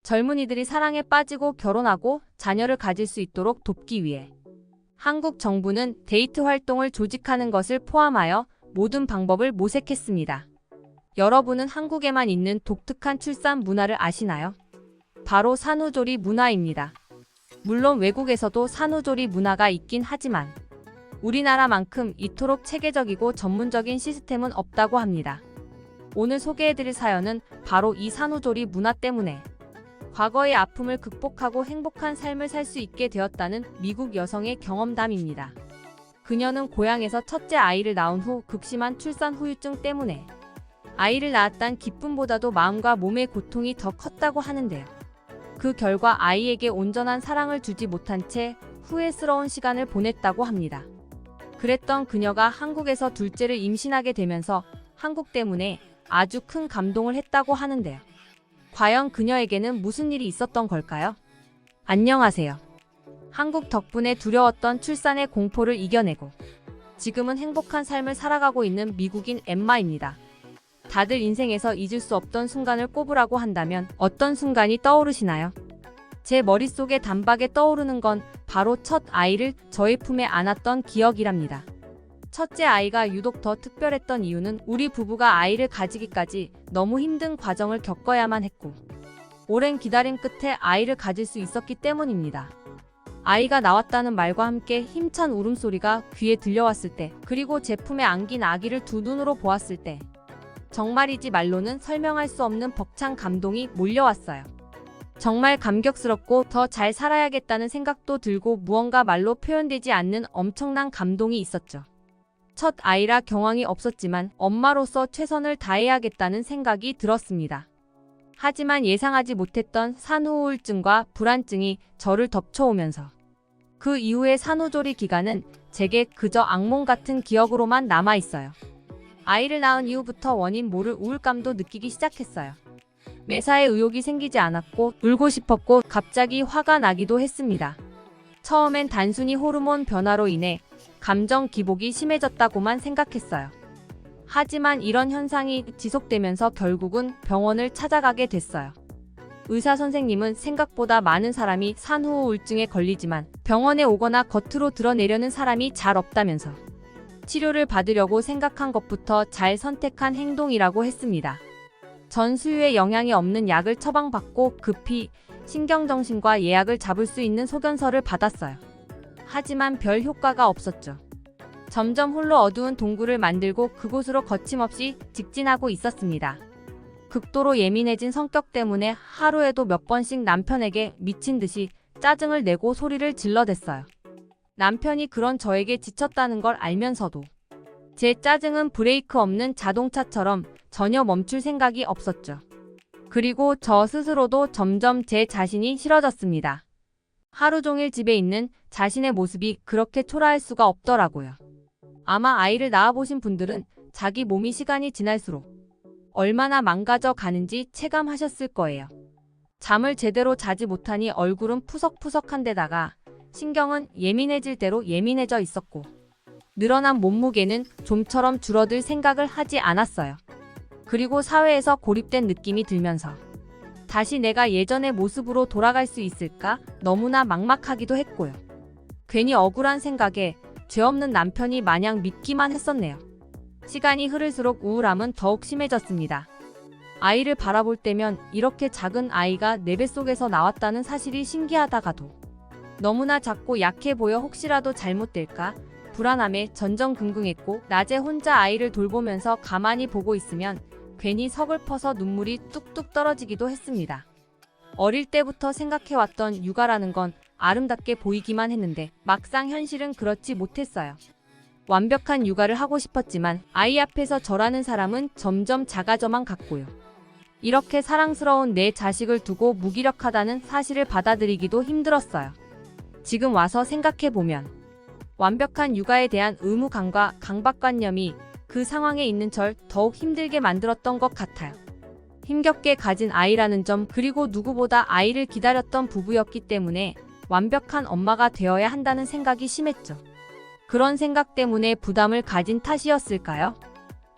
젊은이들이 사랑에 빠지고 결혼하고 자녀를 가질 수 있도록 돕기 위해 한국 정부는 데이트 활동을 조직하는 것을 포함하여 모든 방법을 모색했습니다. 여러분은 한국에만 있는 독특한 출산 문화를 아시나요? 바로 산후조리 문화입니다. 물론 외국에서도 산후조리 문화가 있긴 하지만 우리나라만큼 이토록 체계적이고 전문적인 시스템은 없다고 합니다. 오늘 소개해드릴 사연은 바로 이 산후조리 문화 때문에 과거의 아픔을 극복하고 행복한 삶을 살 수 있게 되었다는 미국 여성의 경험담입니다. 그녀는 고향에서 첫째 아이를 낳은 후 극심한 출산 후유증 때문에 아이를 낳았다는 기쁨보다도 마음과 몸의 고통이 더 컸다고 하는데요. 그 결과 아이에게 온전한 사랑을 주지 못한 채 후회스러운 시간을 보냈다고 합니다. 그랬던 그녀가 한국에서 둘째를 임신하게 되면서 한국 때문에 아주 큰 감동을 했다고 하는데요. 과연 그녀에게는 무슨 일이 있었던 걸까요? 안녕하세요. 한국 덕분에 두려웠던 출산의 공포를 이겨내고 지금은 행복한 삶을 살아가고 있는 미국인 엠마입니다. 다들 인생에서 잊을 수 없던 순간을 꼽으라고 한다면 어떤 순간이 떠오르시나요? 제 머릿속에 단박에 떠오르는 건 바로 첫 아이를 저의 품에 안았던 기억이랍니다. 첫째 아이가 유독 더 특별했던 이유는 우리 부부가 아이를 가지기까지 너무 힘든 과정을 겪어야만 했고 오랜 기다림 끝에 아이를 가질 수 있었기 때문입니다. 아이가 나왔다는 말과 함께 힘찬 울음소리가 귀에 들려왔을 때, 그리고 제 품에 안긴 아기를 두 눈으로 보았을 때 정말이지 말로는 설명할 수 없는 벅찬 감동이 몰려왔어요. 정말 감격스럽고 더 잘 살아야겠다는 생각도 들고 무언가 말로 표현되지 않는 엄청난 감동이 있었죠. 첫 아이라 경황이 없었지만 엄마로서 최선을 다해야겠다는 생각이 들었습니다. 하지만 예상하지 못했던 산후우울증과 불안증이 저를 덮쳐오면서 그 이후의 산후조리 기간은 제게 그저 악몽 같은 기억으로만 남아있어요. 아이를 낳은 이후부터 원인 모를 우울감도 느끼기 시작했어요. 매사에 의욕이 생기지 않았고 울고 싶었고 갑자기 화가 나기도 했습니다. 처음엔 단순히 호르몬 변화로 인해 감정 기복이 심해졌다고만 생각했어요. 하지만 이런 현상이 지속되면서 결국은 병원을 찾아가게 됐어요. 의사 선생님은 생각보다 많은 사람이 산후우울증에 걸리지만 병원에 오거나 겉으로 드러내려는 사람이 잘 없다면서 치료를 받으려고 생각한 것부터 잘 선택한 행동이라고 했습니다. 전 수유에 영향이 없는 약을 처방받고 급히 신경정신과 예약을 잡을 수 있는 소견서를 받았어요. 하지만 별 효과가 없었죠. 점점 홀로 어두운 동굴을 만들고 그곳으로 거침없이 직진하고 있었습니다. 극도로 예민해진 성격 때문에 하루에도 몇 번씩 남편에게 미친 듯이 짜증을 내고 소리를 질러댔어요. 남편이 그런 저에게 지쳤다는 걸 알면서도 제 짜증은 브레이크 없는 자동차처럼 전혀 멈출 생각이 없었죠. 그리고 저 스스로도 점점 제 자신이 싫어졌습니다. 하루 종일 집에 있는 자신의 모습이 그렇게 초라할 수가 없더라고요. 아마 아이를 낳아보신 분들은 자기 몸이 시간이 지날수록 얼마나 망가져 가는지 체감하셨을 거예요. 잠을 제대로 자지 못하니 얼굴은 푸석푸석한 데다가 신경은 예민해질 대로 예민해져 있었고 늘어난 몸무게는 좀처럼 줄어들 생각을 하지 않았어요. 그리고 사회에서 고립된 느낌이 들면서 다시 내가 예전의 모습으로 돌아갈 수 있을까 너무나 막막하기도 했고요. 괜히 억울한 생각에 죄 없는 남편이 마냥 믿기만 했었네요. 시간이 흐를수록 우울함은 더욱 심해졌습니다. 아이를 바라볼 때면 이렇게 작은 아이가 내 뱃속에서 나왔다는 사실이 신기하다가도 너무나 작고 약해 보여 혹시라도 잘못될까 불안함에 전전긍긍했고 낮에 혼자 아이를 돌보면서 가만히 보고 있으면 괜히 서글퍼서 눈물이 뚝뚝 떨어지기도 했습니다. 어릴 때부터 생각해왔던 육아라는 건 아름답게 보이기만 했는데 막상 현실은 그렇지 못했어요. 완벽한 육아를 하고 싶었지만 아이 앞에서 저라는 사람은 점점 작아져만 갔고요. 이렇게 사랑스러운 내 자식을 두고 무기력하다는 사실을 받아들이기도 힘들었어요. 지금 와서 생각해보면 완벽한 육아에 대한 의무감과 강박관념이 그 상황에 있는 절 더욱 힘들게 만들었던 것 같아요. 힘겹게 가진 아이라는 점, 그리고 누구보다 아이를 기다렸던 부부였기 때문에 완벽한 엄마가 되어야 한다는 생각이 심했죠. 그런 생각 때문에 부담을 가진 탓이었을까요?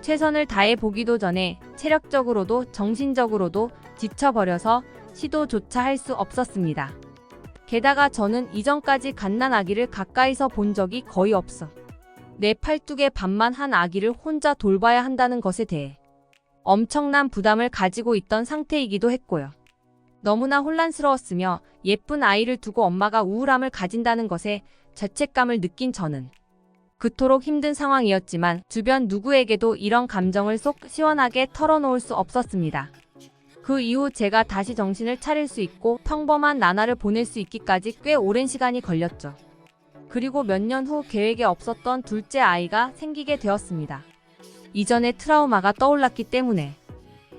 최선을 다해 보기도 전에 체력적으로도 정신적으로도 지쳐버려서 시도조차 할 수 없었습니다. 게다가 저는 이전까지 갓난 아기를 가까이서 본 적이 거의 없어. 내 팔뚝에 반만 한 아기를 혼자 돌봐야 한다는 것에 대해 엄청난 부담을 가지고 있던 상태이기도 했고요. 너무나 혼란스러웠으며 예쁜 아이를 두고 엄마가 우울함을 가진다는 것에 죄책감을 느낀 저는 그토록 힘든 상황이었지만 주변 누구에게도 이런 감정을 속 시원하게 털어놓을 수 없었습니다. 그 이후 제가 다시 정신을 차릴 수 있고 평범한 나날을 보낼 수 있기까지 꽤 오랜 시간이 걸렸죠. 그리고 몇 년 후 계획에 없었던 둘째 아이가 생기게 되었습니다. 이전의 트라우마가 떠올랐기 때문에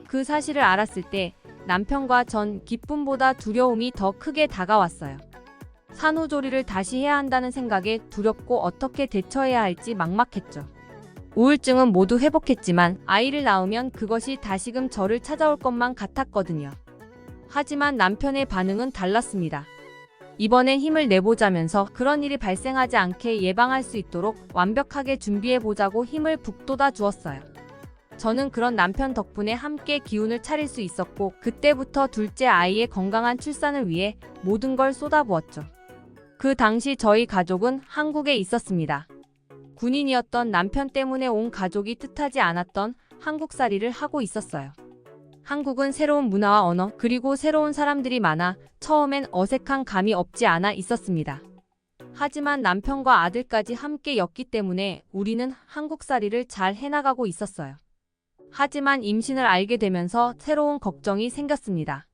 그 사실을 알았을 때 남편과 전 기쁨보다 두려움이 더 크게 다가왔어요. 산후조리를 다시 해야 한다는 생각에 두렵고 어떻게 대처해야 할지 막막했죠. 우울증은 모두 회복했지만 아이를 낳으면 그것이 다시금 저를 찾아올 것만 같았거든요. 하지만 남편의 반응은 달랐습니다. 이번엔 힘을 내보자면서 그런 일이 발생하지 않게 예방할 수 있도록 완벽하게 준비해보자고 힘을 북돋아 주었어요. 저는 그런 남편 덕분에 함께 기운을 차릴 수 있었고 그때부터 둘째 아이의 건강한 출산을 위해 모든 걸 쏟아부었죠. 그 당시 저희 가족은 한국에 있었습니다. 군인이었던 남편 때문에 온 가족이 뜻하지 않았던 한국살이를 하고 있었어요. 한국은 새로운 문화와 언어 그리고 새로운 사람들이 많아 처음엔 어색한 감이 없지 않아 있었습니다. 하지만 남편과 아들까지 함께였기 때문에 우리는 한국살이를 잘 해나가고 있었어요. 하지만 임신을 알게 되면서 새로운 걱정이 생겼습니다.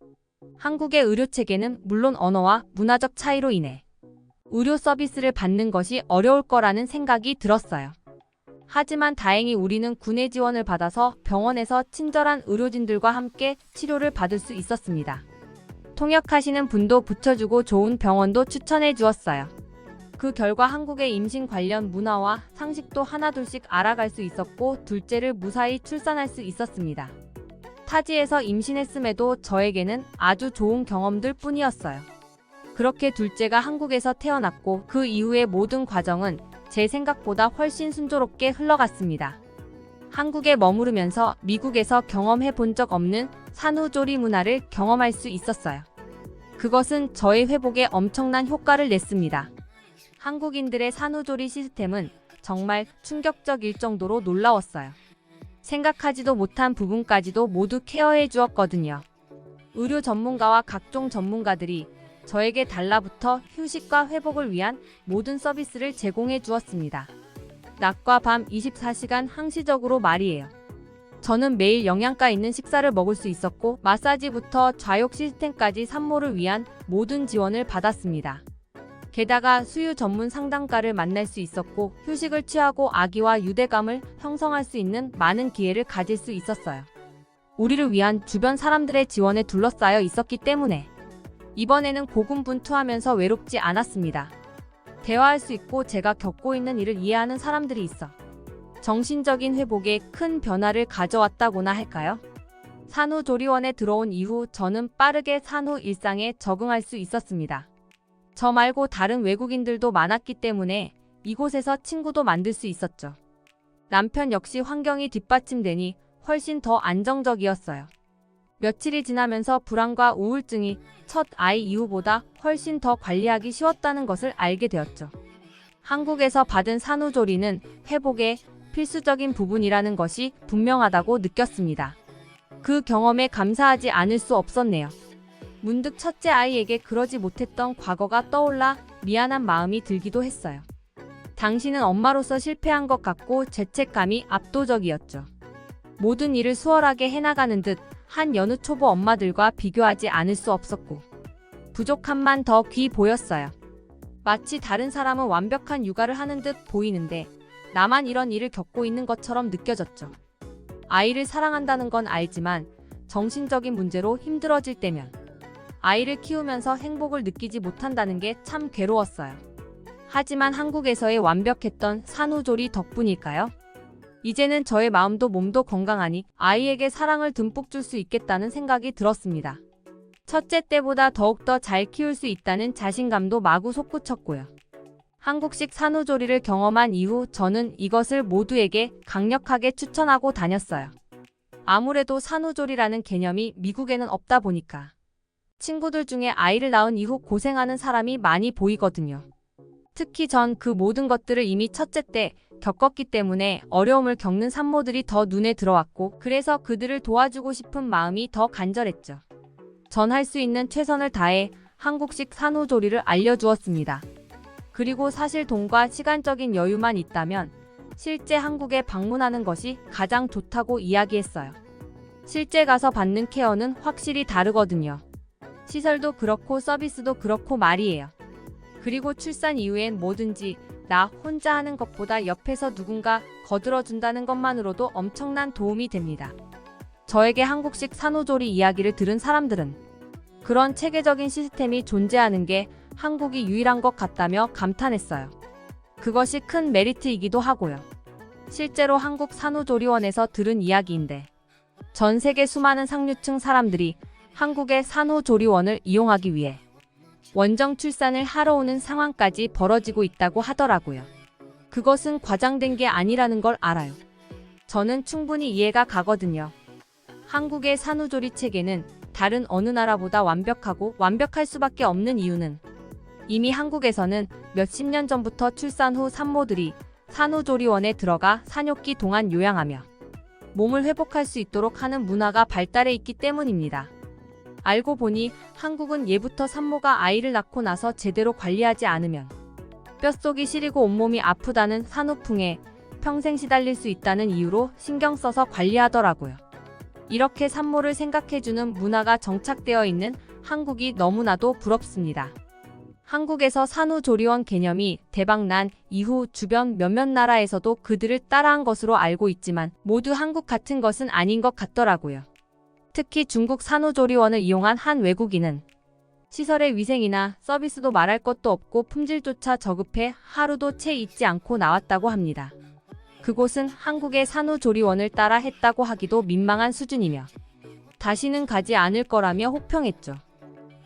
한국의 의료체계는 물론 언어와 문화적 차이로 인해 의료 서비스를 받는 것이 어려울 거라는 생각이 들었어요. 하지만 다행히 우리는 군의 지원을 받아서 병원에서 친절한 의료진들과 함께 치료를 받을 수 있었습니다. 통역하시는 분도 붙여주고 좋은 병원도 추천해 주었어요. 그 결과 한국의 임신 관련 문화와 상식도 하나둘씩 알아갈 수 있었고 둘째를 무사히 출산할 수 있었습니다. 타지에서 임신했음에도 저에게는 아주 좋은 경험들 뿐이었어요. 그렇게 둘째가 한국에서 태어났고 그 이후의 모든 과정은 제 생각보다 훨씬 순조롭게 흘러갔습니다. 한국에 머무르면서 미국에서 경험해 본 적 없는 산후조리 문화를 경험할 수 있었어요. 그것은 저의 회복에 엄청난 효과를 냈습니다. 한국인들의 산후조리 시스템은 정말 충격적일 정도로 놀라웠어요. 생각하지도 못한 부분까지도 모두 케어해 주었거든요. 의료 전문가와 각종 전문가들이 저에게 달라붙어 휴식과 회복을 위한 모든 서비스를 제공해 주었습니다. 낮과 밤 24시간 항시적으로 말이에요. 저는 매일 영양가 있는 식사를 먹을 수 있었고 마사지부터 좌욕 시스템까지 산모를 위한 모든 지원을 받았습니다. 게다가 수유 전문 상담가를 만날 수 있었고 휴식을 취하고 아기와 유대감을 형성할 수 있는 많은 기회를 가질 수 있었어요. 우리를 위한 주변 사람들의 지원에 둘러싸여 있었기 때문에 이번에는 고군분투하면서 외롭지 않았습니다. 대화할 수 있고 제가 겪고 있는 일을 이해하는 사람들이 있어 정신적인 회복에 큰 변화를 가져왔다고나 할까요? 산후조리원에 들어온 이후 저는 빠르게 산후 일상에 적응할 수 있었습니다. 저 말고 다른 외국인들도 많았기 때문에 이곳에서 친구도 만들 수 있었죠. 남편 역시 환경이 뒷받침되니 훨씬 더 안정적이었어요. 며칠이 지나면서 불안과 우울증이 첫 아이 이후보다 훨씬 더 관리하기 쉬웠다는 것을 알게 되었죠. 한국에서 받은 산후조리는 회복의 필수적인 부분이라는 것이 분명하다고 느꼈습니다. 그 경험에 감사하지 않을 수 없었네요. 문득 첫째 아이에게 그러지 못했던 과거가 떠올라 미안한 마음이 들기도 했어요. 당신은 엄마로서 실패한 것 같고 죄책감이 압도적이었죠. 모든 일을 수월하게 해나가는 듯 한 여느 초보 엄마들과 비교하지 않을 수 없었고 부족함만 더 귀 보였어요. 마치 다른 사람은 완벽한 육아를 하는 듯 보이는데 나만 이런 일을 겪고 있는 것처럼 느껴졌죠. 아이를 사랑한다는 건 알지만 정신적인 문제로 힘들어질 때면 아이를 키우면서 행복을 느끼지 못한다는 게 참 괴로웠어요. 하지만 한국에서의 완벽했던 산후조리 덕분일까요? 이제는 저의 마음도 몸도 건강하니 아이에게 사랑을 듬뿍 줄 수 있겠다는 생각이 들었습니다. 첫째 때보다 더욱더 잘 키울 수 있다는 자신감도 마구 솟구쳤고요. 한국식 산후조리를 경험한 이후 저는 이것을 모두에게 강력하게 추천하고 다녔어요. 아무래도 산후조리라는 개념이 미국에는 없다 보니까 친구들 중에 아이를 낳은 이후 고생하는 사람이 많이 보이거든요. 특히 전 그 모든 것들을 이미 첫째 때 겪었기 때문에 어려움을 겪는 산모들이 더 눈에 들어왔고, 그래서 그들을 도와주고 싶은 마음이 더 간절했죠. 전 할 수 있는 최선을 다해 한국식 산후조리를 알려주었습니다. 그리고 사실 돈과 시간적인 여유만 있다면 실제 한국에 방문하는 것이 가장 좋다고 이야기했어요. 실제 가서 받는 케어는 확실히 다르거든요. 시설도 그렇고 서비스도 그렇고 말이에요. 그리고 출산 이후엔 뭐든지 나 혼자 하는 것보다 옆에서 누군가 거들어준다는 것만으로도 엄청난 도움이 됩니다. 저에게 한국식 산후조리 이야기를 들은 사람들은 그런 체계적인 시스템이 존재하는 게 한국이 유일한 것 같다며 감탄했어요. 그것이 큰 메리트이기도 하고요. 실제로 한국 산후조리원에서 들은 이야기인데, 전 세계 수많은 상류층 사람들이 한국의 산후조리원을 이용하기 위해 원정 출산을 하러 오는 상황까지 벌어지고 있다고 하더라고요. 그것은 과장된 게 아니라는 걸 알아요. 저는 충분히 이해가 가거든요. 한국의 산후조리 체계는 다른 어느 나라보다 완벽하고 완벽할 수밖에 없는 이유는 이미 한국에서는 몇십 년 전부터 출산 후 산모들이 산후조리원에 들어가 산욕기 동안 요양하며 몸을 회복할 수 있도록 하는 문화가 발달해 있기 때문입니다. 알고 보니 한국은 예부터 산모가 아이를 낳고 나서 제대로 관리하지 않으면 뼛속이 시리고 온몸이 아프다는 산후풍에 평생 시달릴 수 있다는 이유로 신경 써서 관리하더라고요. 이렇게 산모를 생각해주는 문화가 정착되어 있는 한국이 너무나도 부럽습니다. 한국에서 산후조리원 개념이 대박난 이후 주변 몇몇 나라에서도 그들을 따라한 것으로 알고 있지만 모두 한국 같은 것은 아닌 것 같더라고요. 특히 중국 산후조리원을 이용한 한 외국인은 시설의 위생이나 서비스도 말할 것도 없고 품질조차 저급해 하루도 채 있지 않고 나왔다고 합니다. 그곳은 한국의 산후조리원을 따라 했다고 하기도 민망한 수준이며 다시는 가지 않을 거라며 혹평했죠.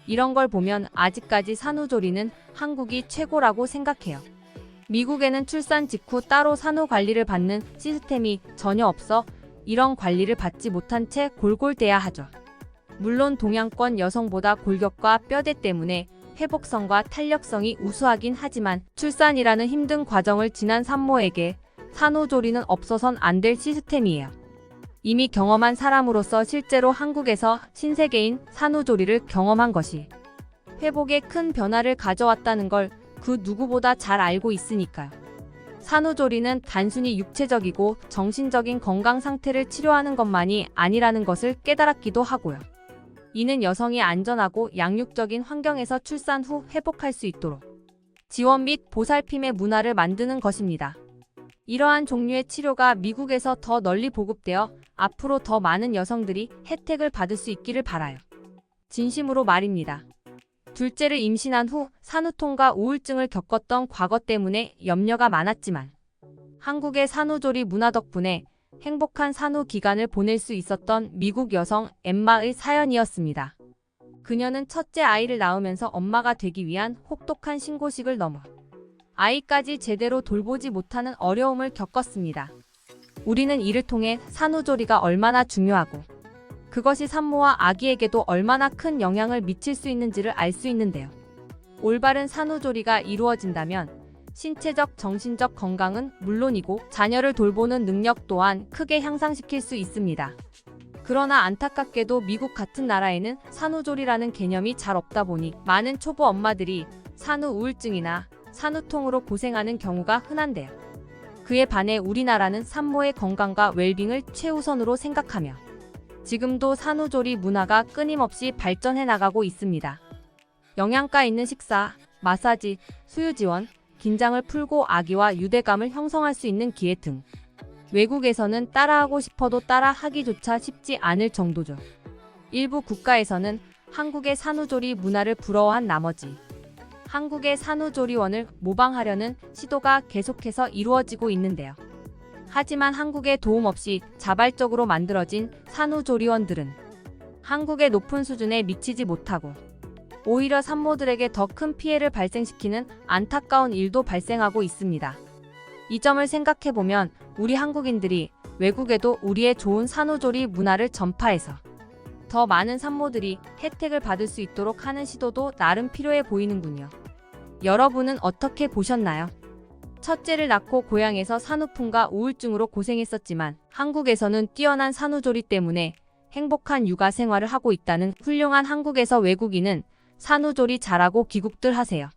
이런 걸 보면 아직까지 산후조리는 한국이 최고라고 생각해요. 미국에는 출산 직후 따로 산후관리를 받는 시스템이 전혀 없어 이런 관리를 받지 못한 채 골골대야 하죠. 물론 동양권 여성보다 골격과 뼈대 때문에 회복성과 탄력성이 우수하긴 하지만 출산이라는 힘든 과정을 지난 산모에게 산후조리는 없어선 안 될 시스템이에요. 이미 경험한 사람으로서 실제로 한국에서 신세계인 산후조리를 경험한 것이 회복에 큰 변화를 가져왔다는 걸 그 누구보다 잘 알고 있으니까요. 산후조리는 단순히 육체적이고 정신적인 건강 상태를 치료하는 것만이 아니라는 것을 깨달았기도 하고요. 이는 여성이 안전하고 양육적인 환경에서 출산 후 회복할 수 있도록 지원 및 보살핌의 문화를 만드는 것입니다. 이러한 종류의 치료가 미국에서 더 널리 보급되어 앞으로 더 많은 여성들이 혜택을 받을 수 있기를 바라요. 진심으로 말입니다. 둘째를 임신한 후 산후통과 우울증을 겪었던 과거 때문에 염려가 많았지만 한국의 산후조리 문화 덕분에 행복한 산후 기간을 보낼 수 있었던 미국 여성 엠마의 사연이었습니다. 그녀는 첫째 아이를 낳으면서 엄마가 되기 위한 혹독한 신고식을 넘어 아이까지 제대로 돌보지 못하는 어려움을 겪었습니다. 우리는 이를 통해 산후조리가 얼마나 중요하고 그것이 산모와 아기에게도 얼마나 큰 영향을 미칠 수 있는지를 알 수 있는데요. 올바른 산후조리가 이루어진다면 신체적, 정신적 건강은 물론이고 자녀를 돌보는 능력 또한 크게 향상시킬 수 있습니다. 그러나 안타깝게도 미국 같은 나라에는 산후조리라는 개념이 잘 없다 보니 많은 초보 엄마들이 산후 우울증이나 산후통으로 고생하는 경우가 흔한데요. 그에 반해 우리나라는 산모의 건강과 웰빙을 최우선으로 생각하며 지금도 산후조리 문화가 끊임없이 발전해 나가고 있습니다. 영양가 있는 식사, 마사지, 수유 지원, 긴장을 풀고 아기와 유대감을 형성할 수 있는 기회 등 외국에서는 따라하고 싶어도 따라하기조차 쉽지 않을 정도죠. 일부 국가에서는 한국의 산후조리 문화를 부러워한 나머지 한국의 산후조리원을 모방하려는 시도가 계속해서 이루어지고 있는데요. 하지만 한국의 도움 없이 자발적으로 만들어진 산후조리원들은 한국의 높은 수준에 미치지 못하고 오히려 산모들에게 더 큰 피해를 발생시키는 안타까운 일도 발생하고 있습니다. 이 점을 생각해보면 우리 한국인들이 외국에도 우리의 좋은 산후조리 문화를 전파해서 더 많은 산모들이 혜택을 받을 수 있도록 하는 시도도 나름 필요해 보이는군요. 여러분은 어떻게 보셨나요? 첫째를 낳고 고향에서 산후풍과 우울증으로 고생했었지만 한국에서는 뛰어난 산후조리 때문에 행복한 육아 생활을 하고 있다는 훌륭한 한국에서 외국인은 산후조리 잘하고 귀국들 하세요.